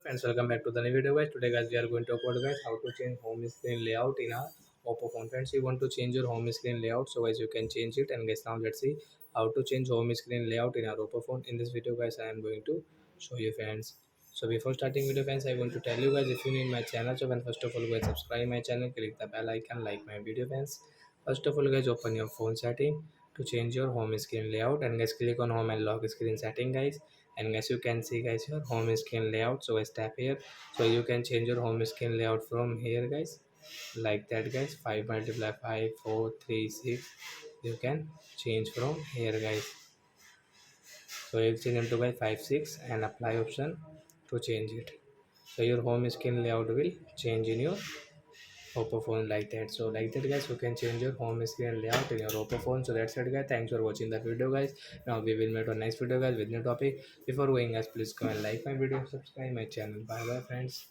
Friends, welcome back to the new video, guys. Today, guys, we are going to talk about, guys, how to change home screen layout in our oppo phone. Friends, you want to change your home screen layout, so guys you can change it. And guys, now let's see how to change home screen layout in our oppo phone. In this video, guys, I am going to show you, friends. So before starting video, friends, I want to tell you, guys, if you need my channel, so first of all, guys, subscribe my channel, click the bell icon, like my video, friends. First of all, guys, open your phone setting to change your home screen layout, and guys, click on home and lock screen setting, guys. And guys, you can see, guys, your home screen layout. So guys, tap here, so you can change your home screen layout from here, guys, like that, guys. 5 multiply 5 4 3 6, you can change from here, guys. So you change into by 5 6 and apply option to change it. So your home screen layout will change in your oppo phone, like that. So like that, guys, you can change your home screen layout in your oppo phone. So that's it, guys. Thanks for watching the video, guys. Now we will meet on next video, guys, with new topic. Before going, guys, please comment, like my video, subscribe my channel. Bye bye, friends.